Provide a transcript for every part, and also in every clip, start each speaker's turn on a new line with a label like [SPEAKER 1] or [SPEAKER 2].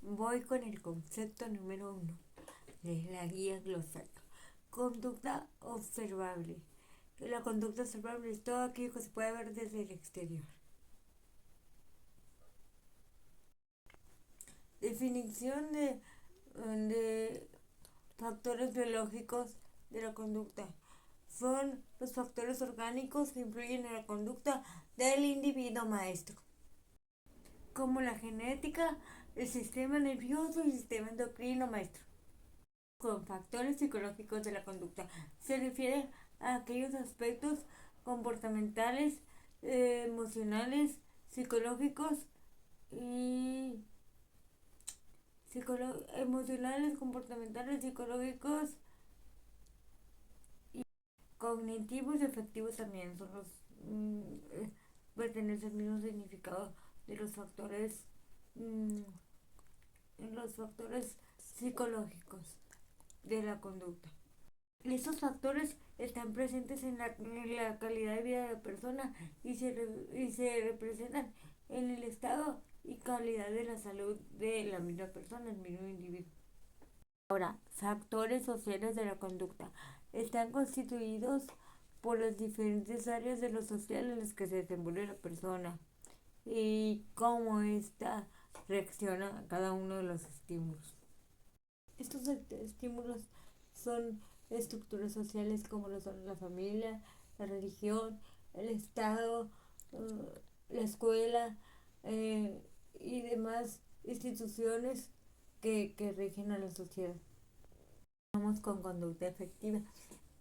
[SPEAKER 1] Voy con el concepto número 1 de la guía glosario. Conducta observable. La conducta observable es todo aquello que se puede ver desde el exterior. Definición de factores biológicos de la conducta. Son los factores orgánicos que influyen en la conducta del individuo maestro, como la genética, el sistema nervioso y el sistema endocrino maestro. Con factores psicológicos de la conducta se refiere a aquellos aspectos comportamentales, emocionales, psicológicos y emocionales, comportamentales, psicológicos y cognitivos y afectivos también son los puede tener el mismo significado de mm, los factores psicológicos de la conducta. Estos factores están presentes en la calidad de vida de la persona y se representan en el estado y calidad de la salud de la misma persona, el mismo individuo. Ahora, factores sociales de la conducta están constituidos por las diferentes áreas de lo social en las que se desenvuelve la persona y cómo ésta reacciona a cada uno de los estímulos. Estos estímulos son estructuras sociales como lo son la familia, la religión, el Estado, la escuela y demás instituciones que rigen a la sociedad. Vamos con conducta efectiva.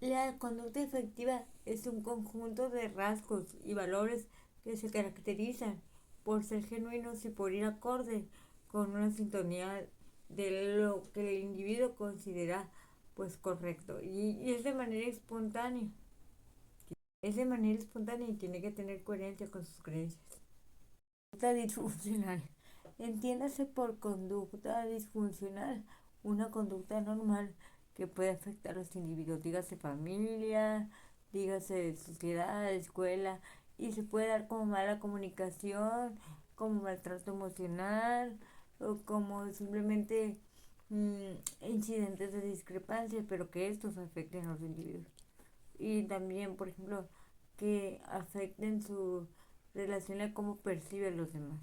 [SPEAKER 1] La conducta efectiva es un conjunto de rasgos y valores que se caracterizan por ser genuinos y por ir acorde con una sintonía de lo que el individuo considera pues correcto y es de manera espontánea. Es de manera espontánea y tiene que tener coherencia con sus creencias. Conducta disfuncional. Entiéndase por conducta disfuncional una conducta normal que puede afectar a los individuos, dígase familia, dígase sociedad, escuela, y se puede dar como mala comunicación, como maltrato emocional, o como simplemente incidentes de discrepancia, pero que estos afecten a los individuos. Y también, por ejemplo, que afecten su relación a cómo perciben los demás.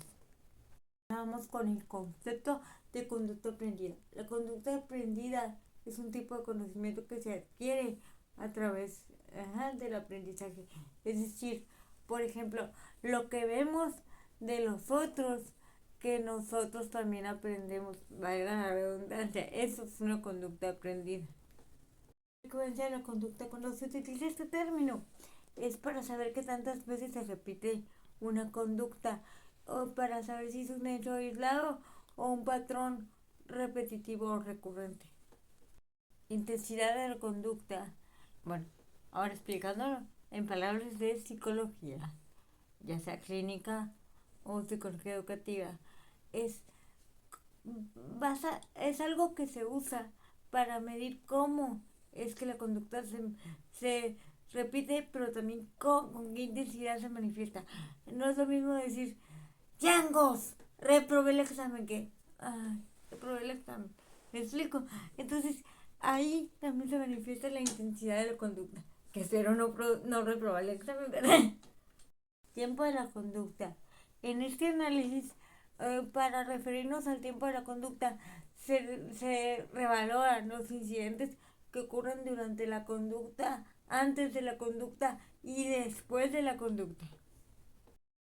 [SPEAKER 1] Vamos con el concepto de conducta aprendida. La conducta aprendida es un tipo de conocimiento que se adquiere a través del aprendizaje. Es decir, por ejemplo, lo que vemos de los otros, que nosotros también aprendemos, valga la redundancia, eso es una conducta aprendida. La frecuencia de la conducta, cuando se utiliza este término, es para saber qué tantas veces se repite una conducta o para saber si es un hecho aislado o un patrón repetitivo o recurrente. Intensidad de la conducta. Bueno, ahora explicándolo en palabras de psicología, ya sea clínica o psicología educativa, es, es algo que se usa para medir cómo es que la conducta se repite, pero también con qué intensidad se manifiesta. No es lo mismo decir, ¡Yangos! Reprobé el examen que. Ay, reprobé el examen. ¿Me explico? Entonces, ahí también se manifiesta la intensidad de la conducta. Que espero no reprobar el examen, ¿verdad? Tiempo de la conducta. En este análisis, para referirnos al tiempo de la conducta, se revaloran los incidentes que ocurren durante la conducta, antes de la conducta y después de la conducta.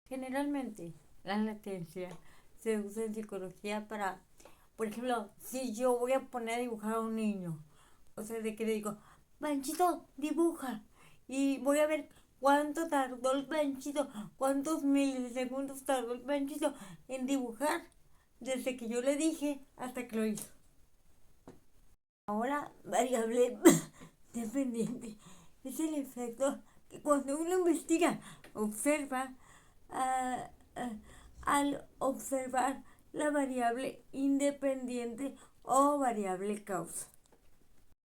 [SPEAKER 1] Generalmente, la latencia se usa en psicología para, por ejemplo, si yo voy a poner a dibujar a un niño, o sea, de que le digo, Panchito, dibuja, y voy a ver cuánto tardó el Panchito, cuántos milisegundos tardó el Panchito en dibujar, desde que yo le dije hasta que lo hizo. Ahora, variable dependiente es el efecto que cuando uno investiga, observa, ah, ah, al observar la variable independiente o variable causa.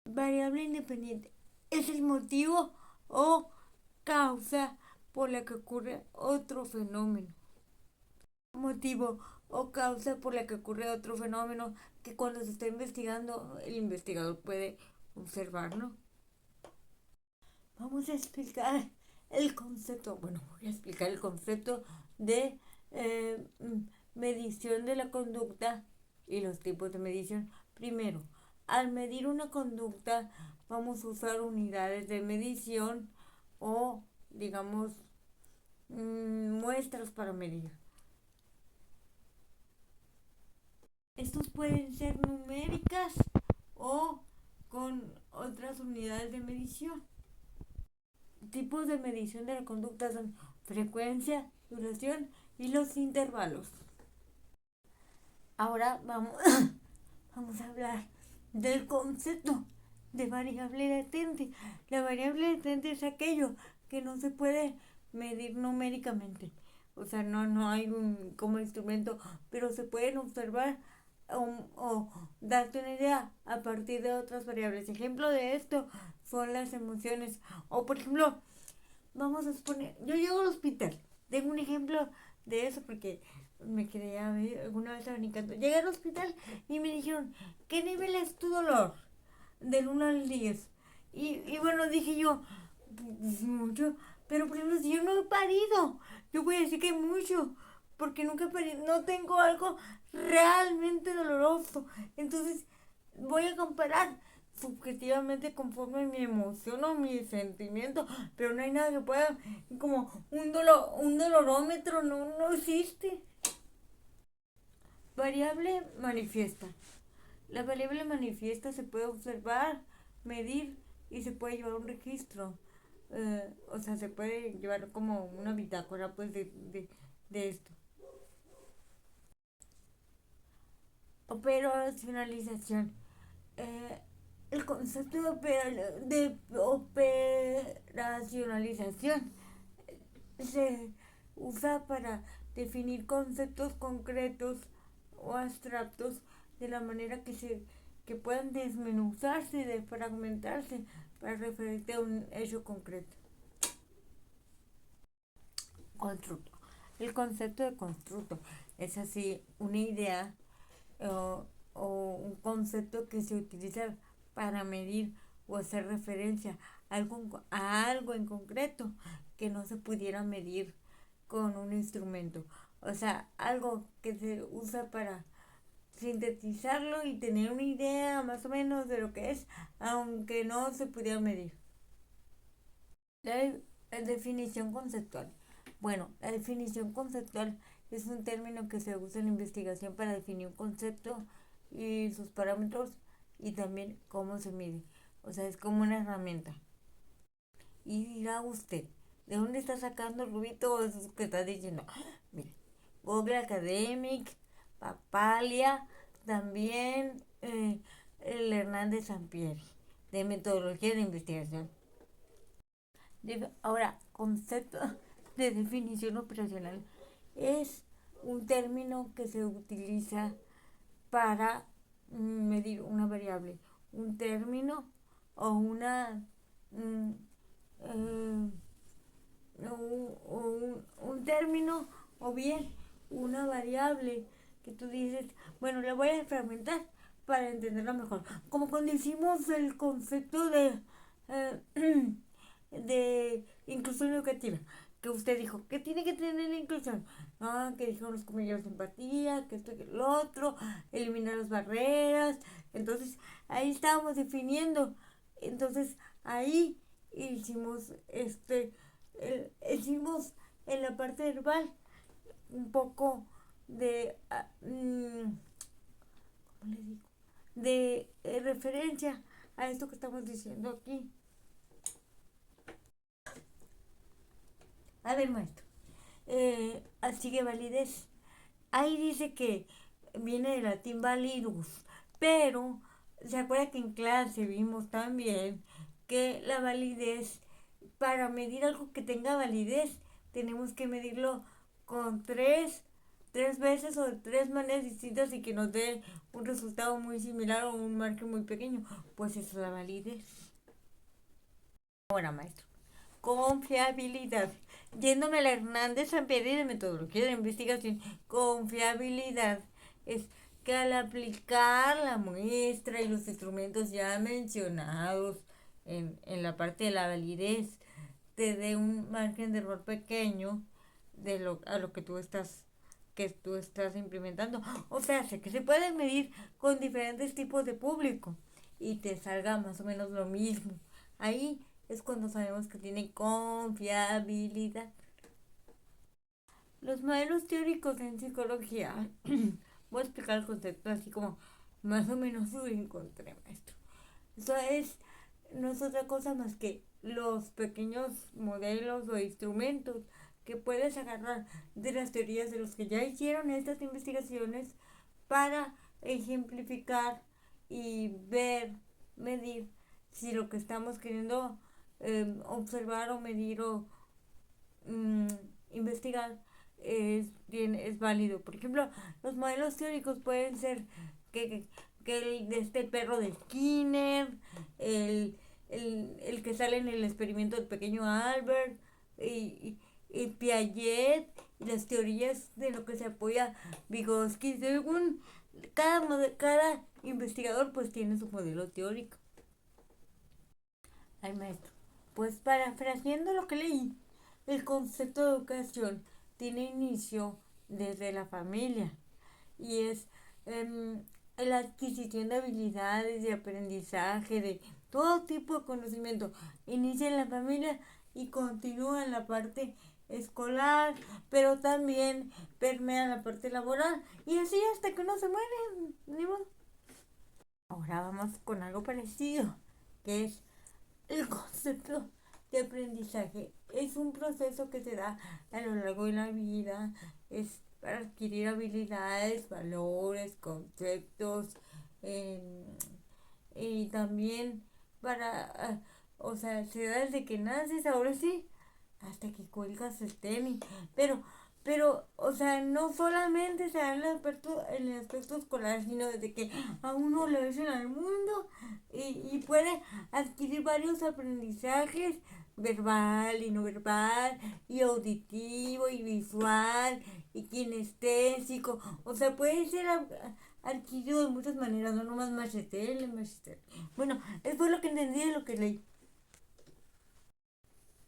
[SPEAKER 1] Variable independiente es el motivo o causa por la que ocurre otro fenómeno. motivo o causa por la que ocurre otro fenómeno que cuando se está investigando el investigador puede observar, ¿no? Vamos a explicar el concepto, bueno, voy a explicar el concepto de eh, medición de la conducta y los tipos de medición. Primero, al medir una conducta vamos a usar unidades de medición o, digamos, muestras para medir. Estos pueden ser numéricas o con otras unidades de medición. Tipos de medición de la conducta son frecuencia, duración y los intervalos. Ahora vamos a hablar del concepto de variable latente. La variable latente es aquello que no se puede medir numéricamente. O sea, no hay un como instrumento, pero se pueden observar o darte una idea a partir de otras variables. Ejemplo de esto son las emociones. O por ejemplo, vamos a suponer, yo llego al hospital. Tengo un ejemplo de eso porque me quedé a ver, alguna vez abanicando. Llegué al hospital y me dijeron, ¿qué nivel es tu dolor? Del 1 al 10. Y bueno, dije yo, pues mucho. Pero por ejemplo, si yo no he parido, yo voy a decir que mucho. Porque nunca he parido, no tengo algo realmente doloroso. Entonces voy a comparar subjetivamente conforme mi emoción o mi sentimiento, pero no hay nada que pueda, como un dolorómetro, no existe. Variable manifiesta. La variable manifiesta se puede observar, medir y se puede llevar un registro. O sea, se puede llevar como una bitácora pues de esto. Operacionalización. Eh, el concepto de operacionalización se usa para definir conceptos concretos o abstractos de la manera que puedan desmenuzarse, desfragmentarse para referirte a un hecho concreto. Constructo. El concepto de constructo es así una idea o un concepto que se utiliza para medir o hacer referencia a algo en concreto que no se pudiera medir con un instrumento. O sea, algo que se usa para sintetizarlo y tener una idea más o menos de lo que es, aunque no se pudiera medir. La definición conceptual. Bueno, la definición conceptual es un término que se usa en la investigación para definir un concepto y sus parámetros y también cómo se mide. O sea, es como una herramienta. Y dirá usted, ¿de dónde está sacando Rubito eso que está diciendo? Mire, Google Academic, Papalia, también el Hernández Sampieri, de metodología de investigación. Ahora, concepto de definición operacional es un término que se utiliza para medir una variable. Un término o una mm, eh, un término o bien una variable que tú dices, bueno, la voy a fragmentar para entenderla mejor. Como cuando hicimos el concepto eh, de inclusión educativa, que usted dijo, que tiene que tener la inclusión. Ah, que dijeron los compañeros de empatía, que esto, que el otro, eliminar las barreras. Entonces, ahí estábamos definiendo. Entonces, ahí hicimos hicimos en la parte verbal un poco de ¿cómo le digo? De referencia a esto que estamos diciendo aquí. A ver, maestro, así que validez. Ahí dice que viene del latín validus, pero se acuerda que en clase vimos también que la validez, para medir algo que tenga validez, tenemos que medirlo con tres veces o de tres maneras distintas y que nos dé un resultado muy similar o un margen muy pequeño. Pues eso es la validez. Ahora, maestro, Confiabilidad. Yéndome a la Hernández Sanpedri de metodología de investigación, confiabilidad es que al aplicar la muestra y los instrumentos ya mencionados en la parte de la validez, te dé un margen de error pequeño a lo que tú estás implementando. O sea, sé que se puede medir con diferentes tipos de público y te salga más o menos lo mismo. Ahí es cuando sabemos que tiene confiabilidad. Los modelos teóricos en psicología. Voy a explicar el concepto así como más o menos lo encontré, maestro. Eso no es otra cosa más que los pequeños modelos o instrumentos que puedes agarrar de las teorías de los que ya hicieron estas investigaciones para ejemplificar y ver, medir si lo que estamos queriendo observar o medir o mm, investigar es válido. Por ejemplo, los modelos teóricos pueden ser que, que el de este perro de Skinner, el que sale en el experimento del pequeño Albert, y, y Piaget, y las teorías de lo que se apoya Vygotsky. Según cada investigador pues tiene su modelo teórico. Ay, maestro. Pues parafraseando lo que leí, el concepto de educación tiene inicio desde la familia y es la adquisición de habilidades, de aprendizaje, de todo tipo de conocimiento. Inicia en la familia y continúa en la parte escolar, pero también permea la parte laboral y así hasta que uno se muere. Ni modo. Ahora vamos con algo parecido, que es el concepto de aprendizaje. Es un proceso que se da a lo largo de la vida, es para adquirir habilidades, valores, conceptos, eh, y también para, o sea, se da desde que naces, ahora sí, hasta que cuelgas el tenis. Pero, o sea, no solamente se da en el aspecto escolar, sino desde que a uno le dicen al mundo y puede adquirir varios aprendizajes, verbal y no verbal, y auditivo y visual y kinestésico. O sea, puede ser adquirido de muchas maneras, no nomás machetel. Bueno, eso fue lo que entendí de lo que leí.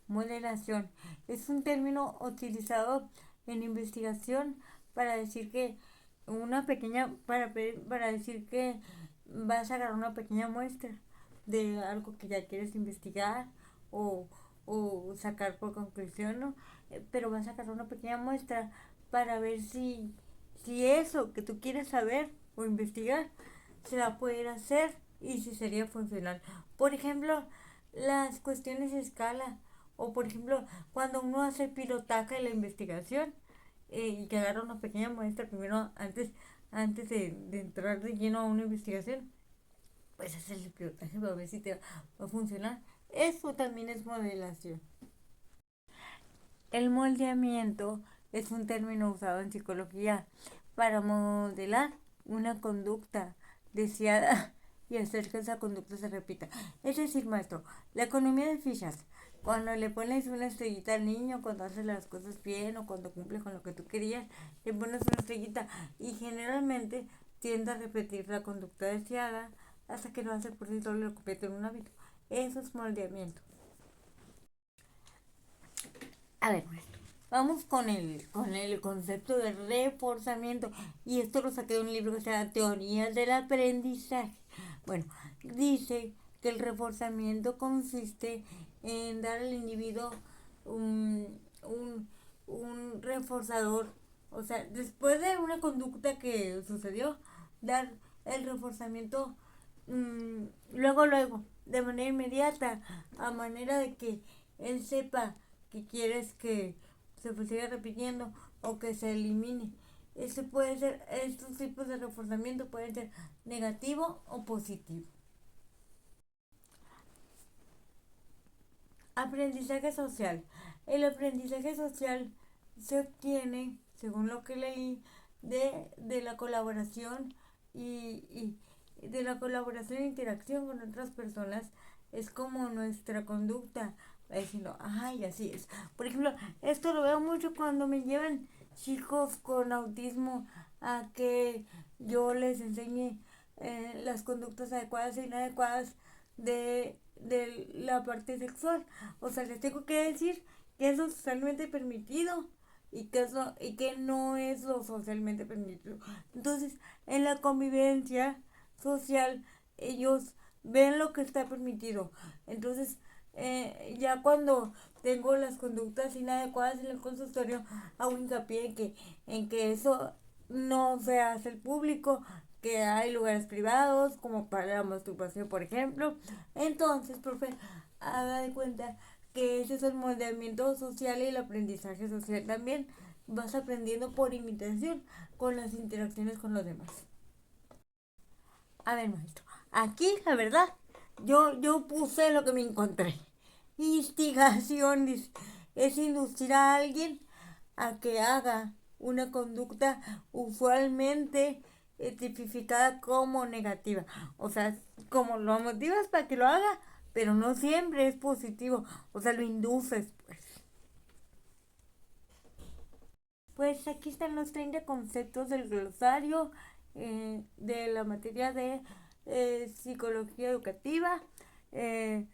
[SPEAKER 1] Moderación es un término utilizado en investigación para decir que para decir que vas a agarrar una pequeña muestra de algo que ya quieres investigar o, o sacar por conclusión, ¿no? Pero vas a agarrar una pequeña muestra para ver si eso que tú quieres saber o investigar se va a poder hacer y si sería funcional. Por ejemplo, las cuestiones de escala o por ejemplo cuando uno hace pilotaje de la investigación y que agarra una pequeña muestra primero antes de entrar de lleno a una investigación, pues hacer el pilotaje para ver si te va a funcionar. Eso también es modelación. El moldeamiento es un término usado en psicología para modelar una conducta deseada y hacer que esa conducta se repita. Es decir, maestro, la economía de fichas, cuando le pones una estrellita al niño, cuando hace las cosas bien o cuando cumple con lo que tú querías, le pones una estrellita y generalmente tiende a repetir la conducta deseada hasta que lo hace por sí solo y lo convierte en un hábito. Eso es moldeamiento. A ver, maestro, vamos con el concepto de reforzamiento. Y esto lo saqué de un libro que se llama Teorías del Aprendizaje. Bueno, dice que el reforzamiento consiste en dar al individuo un, un, un reforzador. O sea, después de una conducta que sucedió, dar el reforzamiento luego, de manera inmediata, a manera de que él sepa que quieres que se siga repitiendo o que se elimine. Estos tipos de reforzamiento pueden ser negativo o positivo. Aprendizaje social. El aprendizaje social se obtiene, según lo que leí, de la colaboración y de la colaboración e interacción con otras personas. Es como nuestra conducta diciendo, ay, así es. Por ejemplo, esto lo veo mucho cuando me llevan chicos con autismo a que yo les enseñe las conductas adecuadas e inadecuadas de la parte sexual. O sea, les tengo que decir que eso es socialmente permitido y que no es lo socialmente permitido. Entonces, en la convivencia social, ellos ven lo que está permitido. Entonces, ya cuando tengo las conductas inadecuadas en el consultorio, hago hincapié en que eso no se hace al público, que hay lugares privados, como para la masturbación, por ejemplo. Entonces, profe, haga de cuenta que ese es el moldeamiento social y el aprendizaje social también. Vas aprendiendo por imitación con las interacciones con los demás. A ver, maestro, aquí la verdad, yo puse lo que me encontré. Instigación dice, es inducir a alguien a que haga una conducta usualmente tipificada como negativa. O sea, como lo motivas para que lo haga, pero no siempre es positivo. O sea, lo induces, pues. Pues aquí están los 30 conceptos del glosario de la materia de psicología educativa eh,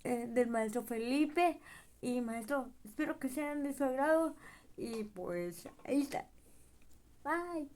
[SPEAKER 1] del maestro Felipe. Y maestro, espero que sean de su agrado. Y pues ahí está. Bye.